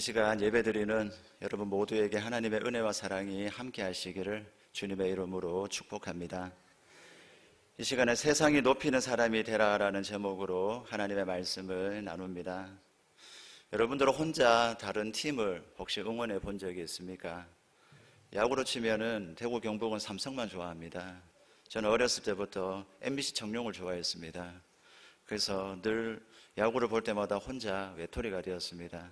시간 예배드리는 여러분 모두에게 하나님의 은혜와 사랑이 함께 하시기를 주님의 이름으로 축복합니다. 이 시간에 세상이 높이는 사람이 되라라는 제목으로 하나님의 말씀을 나눕니다. 여러분들은 혼자 다른 팀을 혹시 응원해 본 적이 있습니까? 야구로 치면은 대구 경북은 삼성만 좋아합니다. 저는 어렸을 때부터 MBC 청룡을 좋아했습니다. 그래서 늘 야구를 볼 때마다 혼자 외톨이가 되었습니다.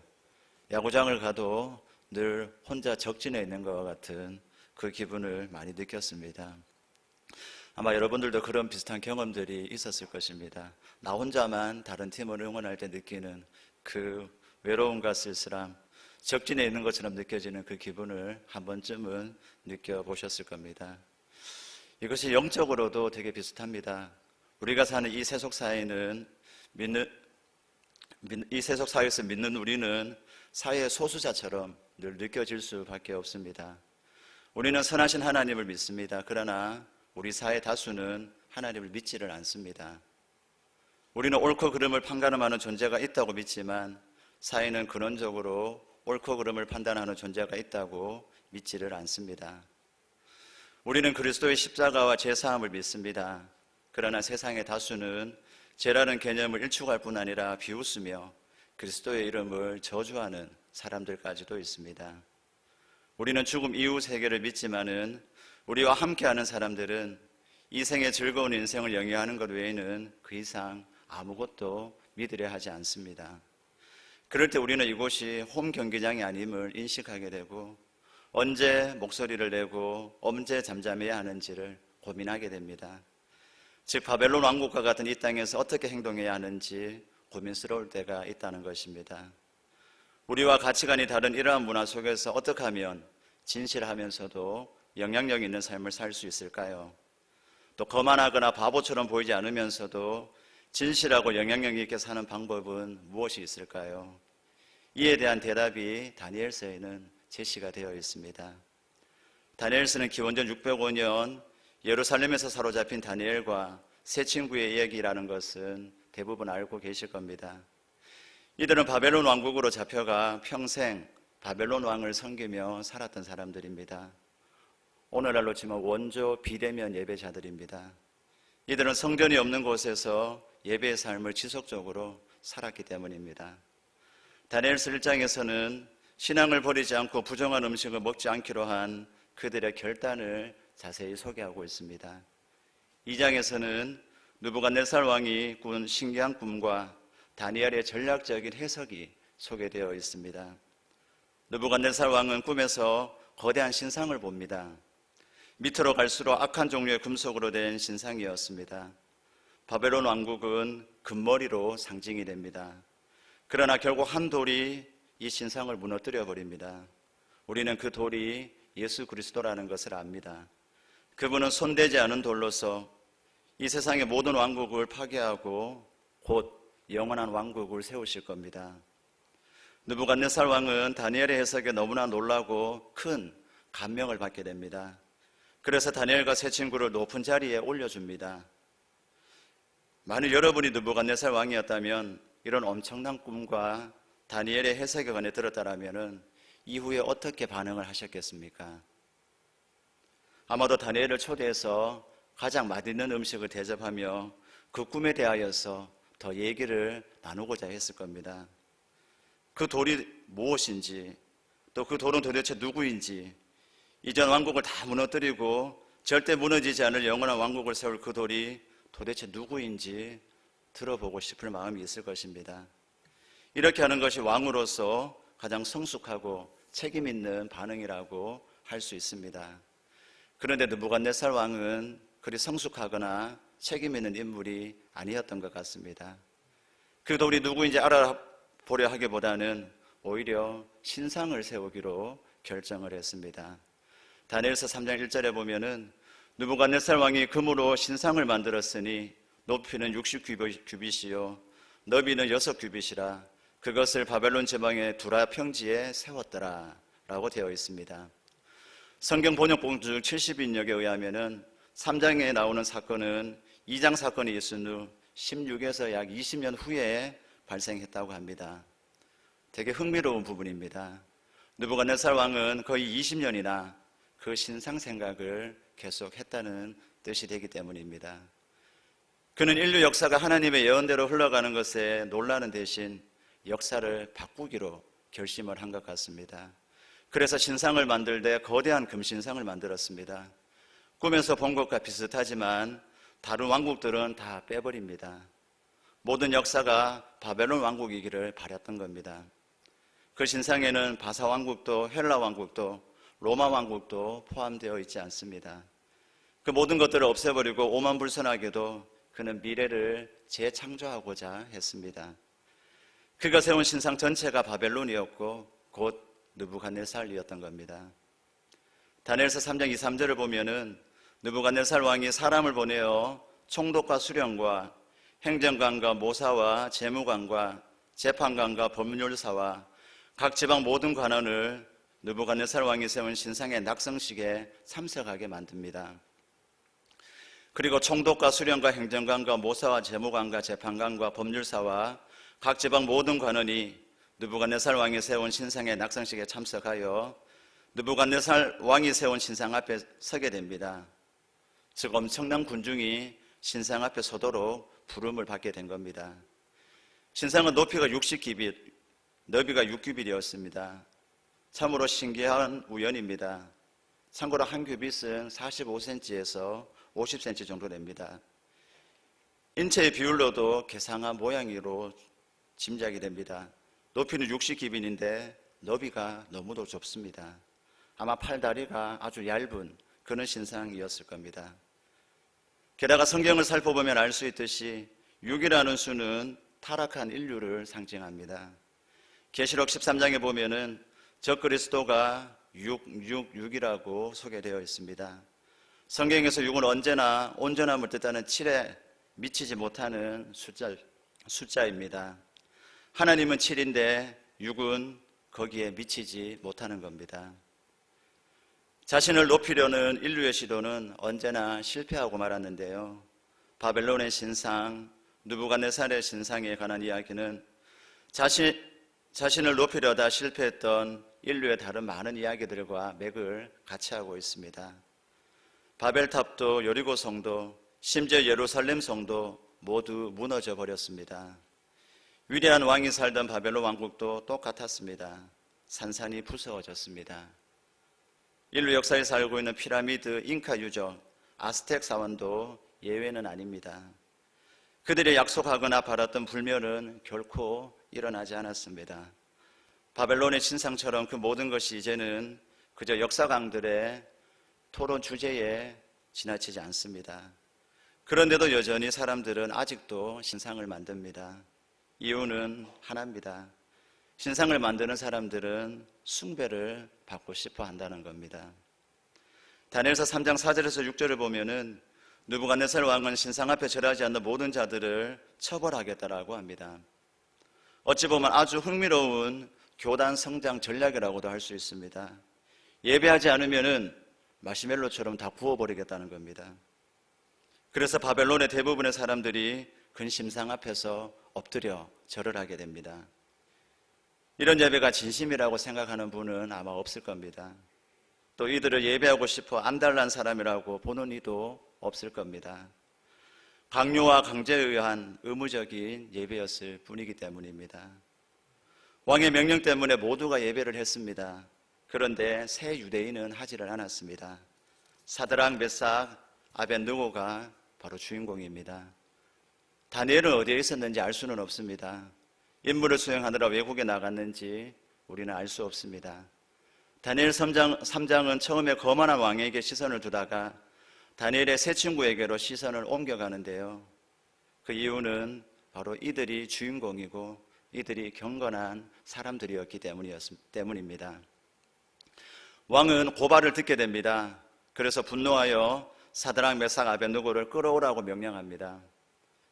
야구장을 가도 늘 혼자 적진에 있는 것과 같은 그 기분을 많이 느꼈습니다. 아마 여러분들도 그런 비슷한 경험들이 있었을 것입니다. 나 혼자만 다른 팀을 응원할 때 느끼는 그 외로움과 쓸쓸함, 적진에 있는 것처럼 느껴지는 그 기분을 한 번쯤은 느껴보셨을 겁니다. 이것이 영적으로도 되게 비슷합니다. 우리가 사는 이 세속 사회는 이 세속 사회에서 믿는 우리는 사회의 소수자처럼 늘 느껴질 수밖에 없습니다. 우리는 선하신 하나님을 믿습니다. 그러나 우리 사회 다수는 하나님을 믿지를 않습니다. 우리는 옳고 그름을 판가름하는 존재가 있다고 믿지만 사회는 근원적으로 옳고 그름을 판단하는 존재가 있다고 믿지를 않습니다. 우리는 그리스도의 십자가와 제사함을 믿습니다. 그러나 세상의 다수는 죄라는 개념을 일축할 뿐 아니라 비웃으며 그리스도의 이름을 저주하는 사람들까지도 있습니다. 우리는 죽음 이후 세계를 믿지만은 우리와 함께하는 사람들은 이 생의 즐거운 인생을 영위하는 것 외에는 그 이상 아무것도 믿으려 하지 않습니다. 그럴 때 우리는 이곳이 홈 경기장이 아님을 인식하게 되고 언제 목소리를 내고 언제 잠잠해야 하는지를 고민하게 됩니다. 즉 바벨론 왕국과 같은 이 땅에서 어떻게 행동해야 하는지 고민스러울 때가 있다는 것입니다. 우리와 가치관이 다른 이러한 문화 속에서 어떻게 하면 진실하면서도 영향력 있는 삶을 살 수 있을까요? 또 거만하거나 바보처럼 보이지 않으면서도 진실하고 영향력 있게 사는 방법은 무엇이 있을까요? 이에 대한 대답이 다니엘서에는 제시가 되어 있습니다. 다니엘서는 기원전 605년 예루살렘에서 사로잡힌 다니엘과 세 친구의 이야기라는 것은 대부분 알고 계실 겁니다. 이들은 바벨론 왕국으로 잡혀가 평생 바벨론 왕을 섬기며 살았던 사람들입니다. 오늘날로 치면 원조 비대면 예배자들입니다. 이들은 성전이 없는 곳에서 예배의 삶을 지속적으로 살았기 때문입니다. 다니엘서 1장에서는 신앙을 버리지 않고 부정한 음식을 먹지 않기로 한 그들의 결단을 자세히 소개하고 있습니다. 2장에서는 느부갓네살 왕이 꾼 신기한 꿈과 다니엘의 전략적인 해석이 소개되어 있습니다. 느부갓네살 왕은 꿈에서 거대한 신상을 봅니다. 밑으로 갈수록 악한 종류의 금속으로 된 신상이었습니다. 바벨론 왕국은 금머리로 상징이 됩니다. 그러나 결국 한 돌이 이 신상을 무너뜨려 버립니다. 우리는 그 돌이 예수 그리스도라는 것을 압니다. 그분은 손대지 않은 돌로서 이 세상의 모든 왕국을 파괴하고 곧 영원한 왕국을 세우실 겁니다. 느부갓네살 왕은 다니엘의 해석에 너무나 놀라고 큰 감명을 받게 됩니다. 그래서 다니엘과 세 친구를 높은 자리에 올려줍니다. 만일 여러분이 느부갓네살 왕이었다면 이런 엄청난 꿈과 다니엘의 해석에 관해 들었다면 이후에 어떻게 반응을 하셨겠습니까? 아마도 다니엘을 초대해서 가장 맛있는 음식을 대접하며 그 꿈에 대하여서 더 얘기를 나누고자 했을 겁니다. 그 돌이 무엇인지, 또 그 돌은 도대체 누구인지, 이전 왕국을 다 무너뜨리고 절대 무너지지 않을 영원한 왕국을 세울 그 돌이 도대체 누구인지 들어보고 싶을 마음이 있을 것입니다. 이렇게 하는 것이 왕으로서 가장 성숙하고 책임 있는 반응이라고 할 수 있습니다. 그런데 느부갓네살 왕은 그리 성숙하거나 책임 있는 인물이 아니었던 것 같습니다. 그 돌이 누구인지 알아보려 하기보다는 오히려 신상을 세우기로 결정을 했습니다. 다니엘서 3장 1절에 보면은 느부갓네살 왕이 금으로 신상을 만들었으니 높이는 60규빗이요 너비는 6규빗이라 그것을 바벨론 지방의 두라 평지에 세웠더라 라고 되어 있습니다. 성경 번역본 중 70인역에 의하면은 3장에 나오는 사건은 2장 사건이 있은 후 16에서 약 20년 후에 발생했다고 합니다. 되게 흥미로운 부분입니다. 느부갓네살 왕은 거의 20년이나 그 신상 생각을 계속했다는 뜻이 되기 때문입니다. 그는 인류 역사가 하나님의 예언대로 흘러가는 것에 놀라는 대신 역사를 바꾸기로 결심을 한 것 같습니다. 그래서 신상을 만들 때 거대한 금신상을 만들었습니다. 꿈에서 본 것과 비슷하지만 다른 왕국들은 다 빼버립니다. 모든 역사가 바벨론 왕국이기를 바랐던 겁니다. 그 신상에는 바사 왕국도 헬라 왕국도 로마 왕국도 포함되어 있지 않습니다. 그 모든 것들을 없애버리고 오만불선하게도 그는 미래를 재창조하고자 했습니다. 그가 세운 신상 전체가 바벨론이었고 곧 느부갓네살이었던 겁니다. 다니엘서 3장 2, 3절을 보면은 느부갓네살 왕이 사람을 보내어 총독과 수령과 행정관과 모사와 재무관과 재판관과 법률사와 각 지방 모든 관원을 느부갓네살 왕이 세운 신상의 낙성식에 참석하게 만듭니다. 그리고 총독과 수령과 행정관과 모사와 재무관과 재판관과 법률사와 각 지방 모든 관원이 느부갓네살 왕이 세운 신상의 낙성식에 참석하여 느부갓네살 왕이 세운 신상 앞에 서게 됩니다. 즉 엄청난 군중이 신상 앞에 서도록 부름을 받게 된 겁니다. 신상은 높이가 60규빗, 너비가 6규빗이었습니다. 참으로 신기한 우연입니다. 참고로 한 규빗은 45cm에서 50cm 정도 됩니다. 인체의 비율로도 계상한 모양으로 짐작이 됩니다. 높이는 60규빗인데 너비가 너무도 좁습니다. 아마 팔다리가 아주 얇은 그런 신상이었을 겁니다. 게다가 성경을 살펴보면 알 수 있듯이 6이라는 수는 타락한 인류를 상징합니다. 계시록 13장에 보면은 적그리스도가 666이라고 소개되어 있습니다. 성경에서 6은 언제나 온전함을 뜻하는 7에 미치지 못하는 숫자입니다. 하나님은 7인데 6은 거기에 미치지 못하는 겁니다. 자신을 높이려는 인류의 시도는 언제나 실패하고 말았는데요. 바벨론의 신상, 느부갓네살의 신상에 관한 이야기는 자신을 높이려다 실패했던 인류의 다른 많은 이야기들과 맥을 같이 하고 있습니다. 바벨탑도 여리고 성도, 심지어 예루살렘 성도 모두 무너져 버렸습니다. 위대한 왕이 살던 바벨론 왕국도 똑같았습니다. 산산이 부서졌습니다. 인류 역사에 살고 있는 피라미드, 잉카 유적, 아스텍 사원도 예외는 아닙니다. 그들이 약속하거나 바랐던 불멸은 결코 일어나지 않았습니다. 바벨론의 신상처럼 그 모든 것이 이제는 그저 역사강들의 토론 주제에 지나치지 않습니다. 그런데도 여전히 사람들은 아직도 신상을 만듭니다. 이유는 하나입니다. 신상을 만드는 사람들은 숭배를 받고 싶어 한다는 겁니다. 다니엘서 3장 4절에서 6절을 보면은 느부갓네살 왕은 신상 앞에 절하지 않는 모든 자들을 처벌하겠다라고 합니다. 어찌 보면 아주 흥미로운 교단 성장 전략이라고도 할 수 있습니다. 예배하지 않으면은 마시멜로처럼 다 구워버리겠다는 겁니다. 그래서 바벨론의 대부분의 사람들이 근심상 앞에서 엎드려 절을 하게 됩니다. 이런 예배가 진심이라고 생각하는 분은 아마 없을 겁니다. 또 이들을 예배하고 싶어 안달난 사람이라고 보는 이도 없을 겁니다. 강요와 강제에 의한 의무적인 예배였을 뿐이기 때문입니다. 왕의 명령 때문에 모두가 예배를 했습니다. 그런데 새 유대인은 하지를 않았습니다. 사드락, 메삭, 아벳느고가 바로 주인공입니다. 다니엘은 어디에 있었는지 알 수는 없습니다. 임무를 수행하느라 외국에 나갔는지 우리는 알 수 없습니다. 다니엘 3장은 처음에 거만한 왕에게 시선을 두다가 다니엘의 세 친구에게로 시선을 옮겨가는데요. 그 이유는 바로 이들이 주인공이고 이들이 경건한 사람들이었기 때문입니다. 왕은 고발을 듣게 됩니다. 그래서 분노하여 사드락, 메삭, 아벳느고를 끌어오라고 명령합니다.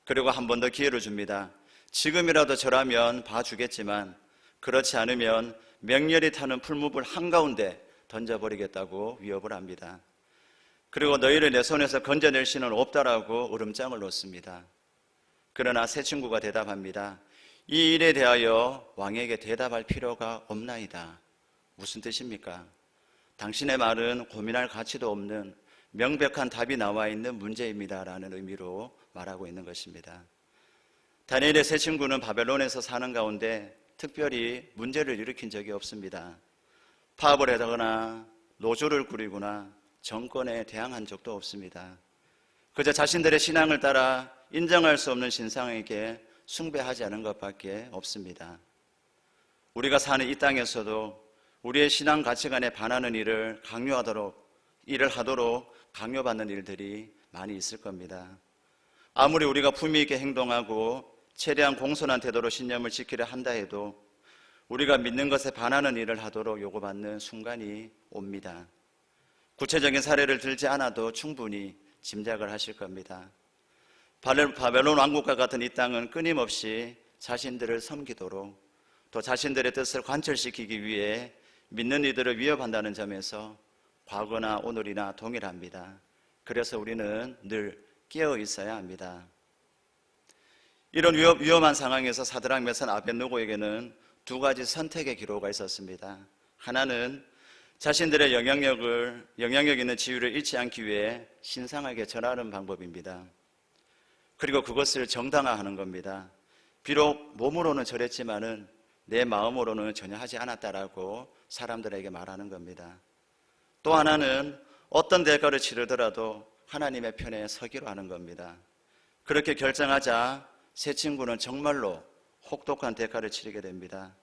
그리고 한 번 더 기회를 줍니다. 지금이라도 절하면 봐주겠지만 그렇지 않으면 맹렬히 타는 풀무불 한가운데 던져버리겠다고 위협을 합니다. 그리고 너희를 내 손에서 건져낼 수는 없다라고 으름장을 놓습니다. 그러나 새 친구가 대답합니다. 이 일에 대하여 왕에게 대답할 필요가 없나이다. 무슨 뜻입니까? 당신의 말은 고민할 가치도 없는 명백한 답이 나와 있는 문제입니다라는 의미로 말하고 있는 것입니다. 다니엘의 세 친구는 바벨론에서 사는 가운데 특별히 문제를 일으킨 적이 없습니다. 파업을 하거나 노조를 꾸리거나 정권에 대항한 적도 없습니다. 그저 자신들의 신앙을 따라 인정할 수 없는 신상에게 숭배하지 않은 것밖에 없습니다. 우리가 사는 이 땅에서도 우리의 신앙 가치관에 반하는 일을 하도록 강요받는 일들이 많이 있을 겁니다. 아무리 우리가 품위 있게 행동하고 최대한 공손한 태도로 신념을 지키려 한다 해도 우리가 믿는 것에 반하는 일을 하도록 요구받는 순간이 옵니다. 구체적인 사례를 들지 않아도 충분히 짐작을 하실 겁니다. 바벨론 왕국과 같은 이 땅은 끊임없이 자신들을 섬기도록 또 자신들의 뜻을 관철시키기 위해 믿는 이들을 위협한다는 점에서 과거나 오늘이나 동일합니다. 그래서 우리는 늘 깨어 있어야 합니다. 이런 위험한 상황에서 사드락, 메삭, 아벳느고에게는 두 가지 선택의 기로가 있었습니다. 하나는 자신들의 영향력 있는 지위를 잃지 않기 위해 신성하게 절하는 방법입니다. 그리고 그것을 정당화하는 겁니다. 비록 몸으로는 절했지만은 내 마음으로는 전혀 하지 않았다라고 사람들에게 말하는 겁니다. 또 하나는 어떤 대가를 치르더라도 하나님의 편에 서기로 하는 겁니다. 그렇게 결정하자 세 친구는 정말로 혹독한 대가를 치르게 됩니다.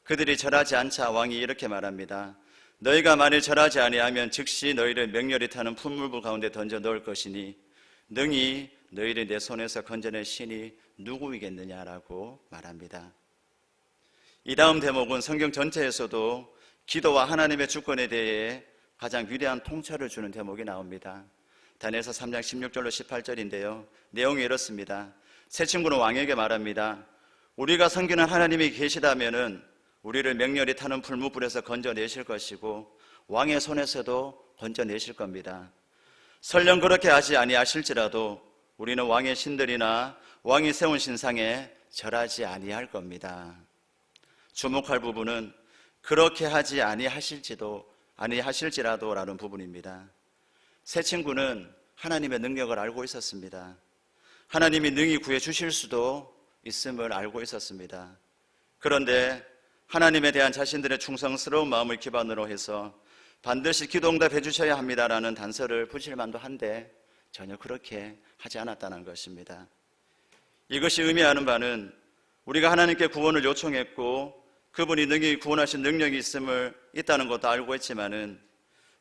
그들이 절하지 않자 왕이 이렇게 말합니다. 너희가 만일 절하지 아니하면 즉시 너희를 맹렬히 타는 풀무불 가운데 던져 넣을 것이니 능히 너희를 내 손에서 건져낼 신이 누구이겠느냐라고 말합니다. 이 다음 대목은 성경 전체에서도 기도와 하나님의 주권에 대해 가장 위대한 통찰을 주는 대목이 나옵니다. 다니엘서 3장 16절로 18절인데요. 내용이 이렇습니다. 세 친구는 왕에게 말합니다. 우리가 섬기는 하나님이 계시다면은 우리를 맹렬히 타는 풀무불에서 건져내실 것이고 왕의 손에서도 건져내실 겁니다. 설령 그렇게 하지 아니하실지라도 우리는 왕의 신들이나 왕이 세운 신상에 절하지 아니할 겁니다. 주목할 부분은 그렇게 하지 아니하실지라도 라는 부분입니다. 세 친구는 하나님의 능력을 알고 있었습니다. 하나님이 능히 구해주실 수도 있음을 알고 있었습니다. 그런데 하나님에 대한 자신들의 충성스러운 마음을 기반으로 해서 반드시 기도 응답해 주셔야 합니다라는 단서를 붙일 만도 한데 전혀 그렇게 하지 않았다는 것입니다. 이것이 의미하는 바는 우리가 하나님께 구원을 요청했고 그분이 능히 구원하신 능력이 있다는 것도 알고 있지만은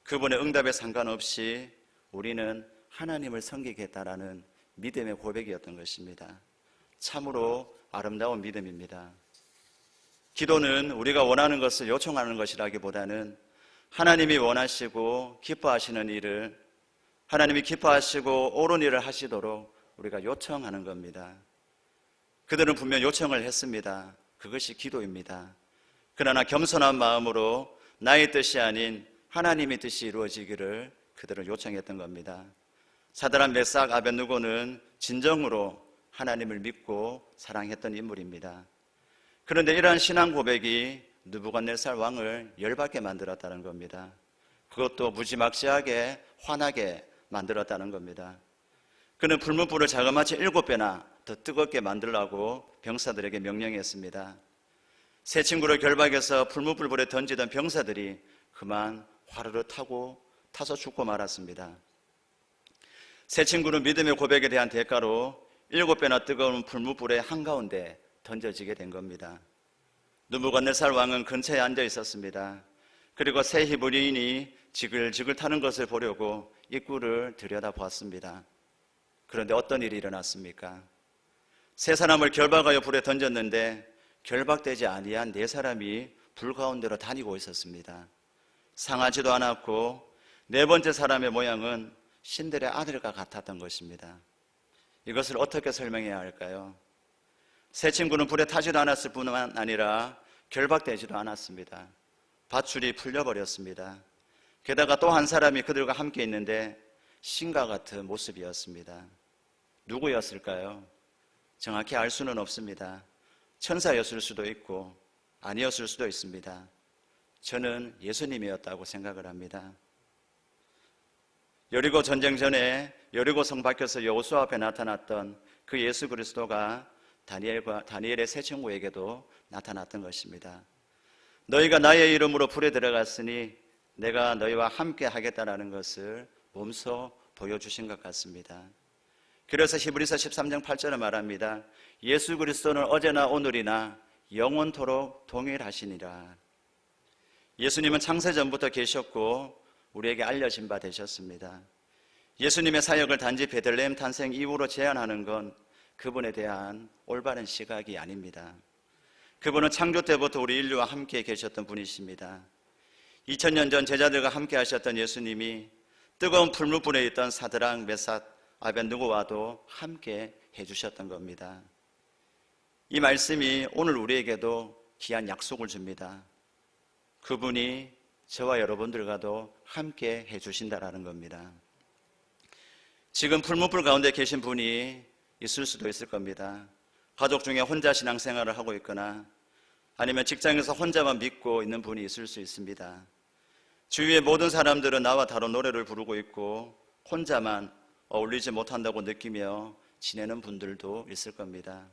그분의 응답에 상관없이 우리는 하나님을 섬기겠다라는 믿음의 고백이었던 것입니다. 참으로 아름다운 믿음입니다. 기도는 우리가 원하는 것을 요청하는 것이라기보다는 하나님이 원하시고 기뻐하시는 일을 하나님이 기뻐하시고 옳은 일을 하시도록 우리가 요청하는 겁니다. 그들은 분명 요청을 했습니다. 그것이 기도입니다. 그러나 겸손한 마음으로 나의 뜻이 아닌 하나님의 뜻이 이루어지기를 그들은 요청했던 겁니다. 사드락, 메삭, 아벳느고는 진정으로 하나님을 믿고 사랑했던 인물입니다. 그런데 이러한 신앙 고백이 느부갓네살 왕을 열받게 만들었다는 겁니다. 그것도 무지막지하게 화나게 만들었다는 겁니다. 그는 풀무불을 자그마치 7배나 더 뜨겁게 만들라고 병사들에게 명령했습니다. 세 친구를 결박해서 풀무불불에 던지던 병사들이 그만 화르르 타서 죽고 말았습니다. 세 친구는 믿음의 고백에 대한 대가로 7배나 뜨거운 풀무불의 한가운데 던져지게 된 겁니다. 느부갓네살 왕은 근처에 앉아 있었습니다. 그리고 세 히브리인이 지글지글 타는 것을 보려고 입구를 들여다보았습니다. 그런데 어떤 일이 일어났습니까? 세 사람을 결박하여 불에 던졌는데 결박되지 아니한 4사람이 불 가운데로 다니고 있었습니다. 상하지도 않았고 4번째 사람의 모양은 신들의 아들과 같았던 것입니다. 이것을 어떻게 설명해야 할까요? 세 친구는 불에 타지도 않았을 뿐만 아니라 결박되지도 않았습니다. 밧줄이 풀려버렸습니다. 게다가 또 한 사람이 그들과 함께 있는데 신과 같은 모습이었습니다. 누구였을까요? 정확히 알 수는 없습니다. 천사였을 수도 있고 아니었을 수도 있습니다. 저는 예수님이었다고 생각을 합니다. 여리고 전쟁 전에 여리고 성 밖에서 여호수아 앞에 나타났던 그 예수 그리스도가 다니엘의 세 친구에게도 나타났던 것입니다. 너희가 나의 이름으로 불에 들어갔으니 내가 너희와 함께 하겠다라는 것을 몸소 보여주신 것 같습니다. 그래서 히브리서 13장 8절에 말합니다. 예수 그리스도는 어제나 오늘이나 영원토록 동일하시니라. 예수님은 창세전부터 계셨고 우리에게 알려진 바 되셨습니다. 예수님의 사역을 단지 베들레헴 탄생 이후로 제한하는 건 그분에 대한 올바른 시각이 아닙니다. 그분은 창조 때부터 우리 인류와 함께 계셨던 분이십니다. 2000년 전 제자들과 함께 하셨던 예수님이 뜨거운 풀무불에 있던 사드락, 메삭, 아벳느고와도 함께 해주셨던 겁니다. 이 말씀이 오늘 우리에게도 귀한 약속을 줍니다. 그분이 저와 여러분들과도 함께 해주신다라는 겁니다. 지금 풀무불 가운데 계신 분이 있을 수도 있을 겁니다. 가족 중에 혼자 신앙생활을 하고 있거나 아니면 직장에서 혼자만 믿고 있는 분이 있을 수 있습니다. 주위의 모든 사람들은 나와 다른 노래를 부르고 있고 혼자만 어울리지 못한다고 느끼며 지내는 분들도 있을 겁니다.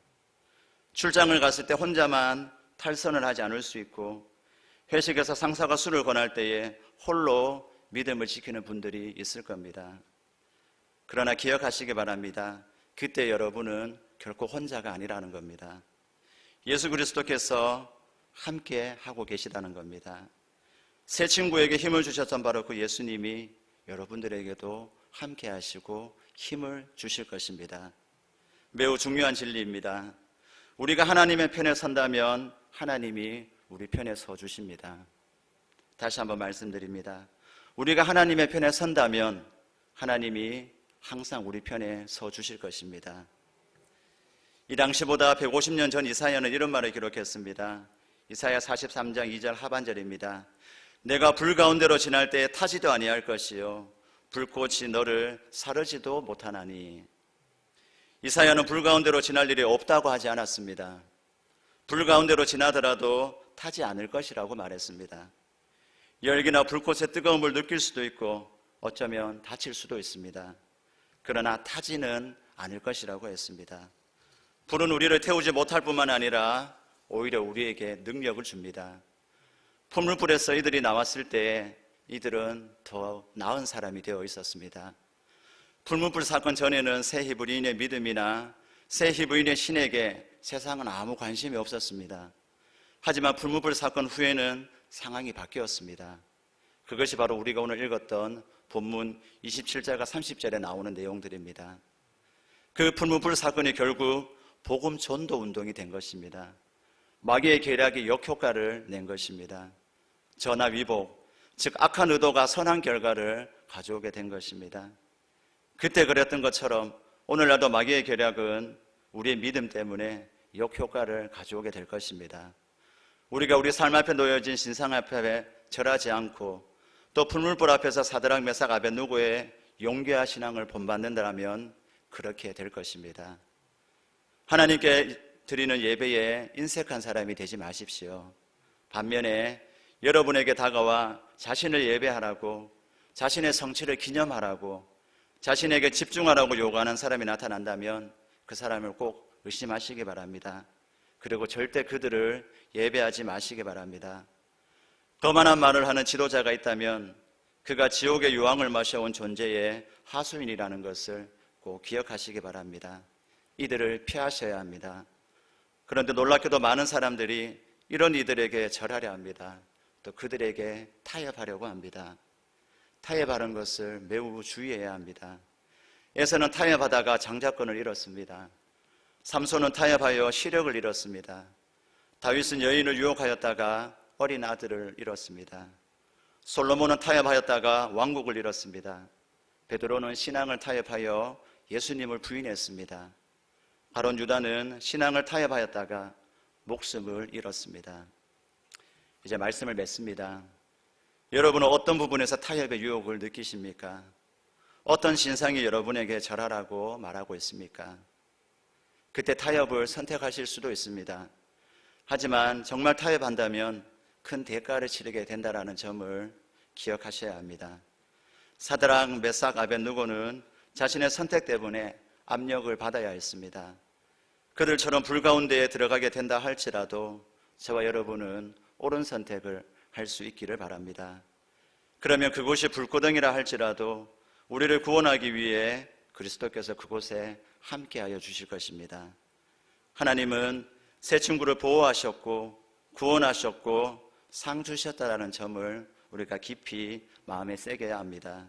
출장을 갔을 때 혼자만 탈선을 하지 않을 수 있고 회식에서 상사가 술을 권할 때에 홀로 믿음을 지키는 분들이 있을 겁니다. 그러나 기억하시기 바랍니다. 그때 여러분은 결코 혼자가 아니라는 겁니다. 예수 그리스도께서 함께 하고 계시다는 겁니다. 새 친구에게 힘을 주셨던 바로 그 예수님이 여러분들에게도 함께 하시고 힘을 주실 것입니다. 매우 중요한 진리입니다. 우리가 하나님의 편에 선다면 하나님이 우리 편에 서 주십니다. 다시 한번 말씀드립니다. 우리가 하나님의 편에 선다면 하나님이 항상 우리 편에 서 주실 것입니다. 이 당시보다 150년 전 이사야는 이런 말을 기록했습니다. 이사야 43장 2절 하반절입니다. 내가 불 가운데로 지날 때에 타지도 아니할 것이요 불꽃이 너를 사르지도 못하나니. 이사야는 불 가운데로 지날 일이 없다고 하지 않았습니다. 불 가운데로 지나더라도 타지 않을 것이라고 말했습니다. 열기나 불꽃의 뜨거움을 느낄 수도 있고 어쩌면 다칠 수도 있습니다. 그러나 타지는 않을 것이라고 했습니다. 불은 우리를 태우지 못할 뿐만 아니라 오히려 우리에게 능력을 줍니다. 풀무불에서 이들이 나왔을 때 이들은 더 나은 사람이 되어 있었습니다. 풀무불 사건 전에는 새 히브리인의 믿음이나 새 히브리인의 신에게 세상은 아무 관심이 없었습니다. 하지만 풀무불 사건 후에는 상황이 바뀌었습니다. 그것이 바로 우리가 오늘 읽었던 본문 27절과 30절에 나오는 내용들입니다. 그 풀무불 사건이 결국 복음 전도 운동이 된 것입니다. 마귀의 계략이 역효과를 낸 것입니다. 전화 위복, 즉 악한 의도가 선한 결과를 가져오게 된 것입니다. 그때 그랬던 것처럼 오늘날도 마귀의 계략은 우리의 믿음 때문에 역효과를 가져오게 될 것입니다. 우리가 우리 삶 앞에 놓여진 신상 앞에 절하지 않고 또 풀무불 앞에서 사드락, 메삭, 아벳느고의 용기와 신앙을 본받는다면 그렇게 될 것입니다. 하나님께 드리는 예배에 인색한 사람이 되지 마십시오. 반면에 여러분에게 다가와 자신을 예배하라고, 자신의 성취를 기념하라고, 자신에게 집중하라고 요구하는 사람이 나타난다면 그 사람을 꼭 의심하시기 바랍니다. 그리고 절대 그들을 예배하지 마시기 바랍니다. 거만한 말을 하는 지도자가 있다면 그가 지옥의 유황을 마셔온 존재의 하수인이라는 것을 꼭 기억하시기 바랍니다. 이들을 피하셔야 합니다. 그런데 놀랍게도 많은 사람들이 이런 이들에게 절하려 합니다. 또 그들에게 타협하려고 합니다. 타협하는 것을 매우 주의해야 합니다. 에서는 타협하다가 장자권을 잃었습니다. 삼손은 타협하여 시력을 잃었습니다. 다윗은 여인을 유혹하였다가 어린 아들을 잃었습니다. 솔로몬은 타협하였다가 왕국을 잃었습니다. 베드로는 신앙을 타협하여 예수님을 부인했습니다. 바론 유다는 신앙을 타협하였다가 목숨을 잃었습니다. 이제 말씀을 맺습니다. 여러분은 어떤 부분에서 타협의 유혹을 느끼십니까? 어떤 신상이 여러분에게 절하라고 말하고 있습니까? 그때 타협을 선택하실 수도 있습니다. 하지만 정말 타협한다면 큰 대가를 치르게 된다는 점을 기억하셔야 합니다. 사드락, 메삭, 아벳느고는 자신의 선택 때문에 압력을 받아야 했습니다. 그들처럼 불 가운데에 들어가게 된다 할지라도 저와 여러분은 옳은 선택을 할 수 있기를 바랍니다. 그러면 그곳이 불구덩이라 할지라도 우리를 구원하기 위해 그리스도께서 그곳에 함께하여 주실 것입니다. 하나님은 새 친구를 보호하셨고 구원하셨고 상 주셨다는 점을 우리가 깊이 마음에 새겨야 합니다.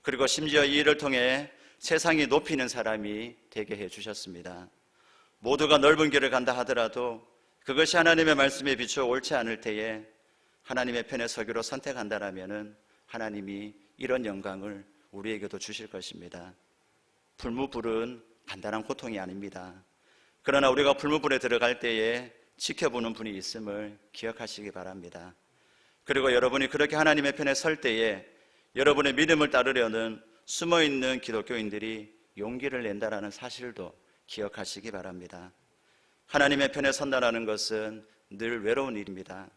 그리고 심지어 이 일을 통해 세상이 높이는 사람이 되게 해 주셨습니다. 모두가 넓은 길을 간다 하더라도 그것이 하나님의 말씀에 비추어 옳지 않을 때에 하나님의 편에 서기로 선택한다라면 하나님이 이런 영광을 우리에게도 주실 것입니다. 불무불은 간단한 고통이 아닙니다. 그러나 우리가 불무불에 들어갈 때에 지켜보는 분이 있음을 기억하시기 바랍니다. 그리고 여러분이 그렇게 하나님의 편에 설 때에 여러분의 믿음을 따르려는 숨어있는 기독교인들이 용기를 낸다라는 사실도 기억하시기 바랍니다. 하나님의 편에 선다라는 것은 늘 외로운 일입니다.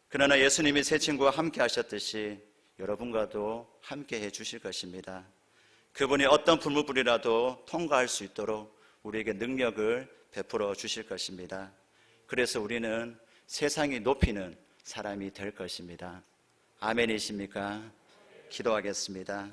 그러나 예수님이 새 친구와 함께 하셨듯이 여러분과도 함께 해 주실 것입니다. 그분이 어떤 불무불이라도 통과할 수 있도록 우리에게 능력을 베풀어 주실 것입니다. 그래서 우리는 세상이 높이는 사람이 될 것입니다. 아멘이십니까? 기도하겠습니다.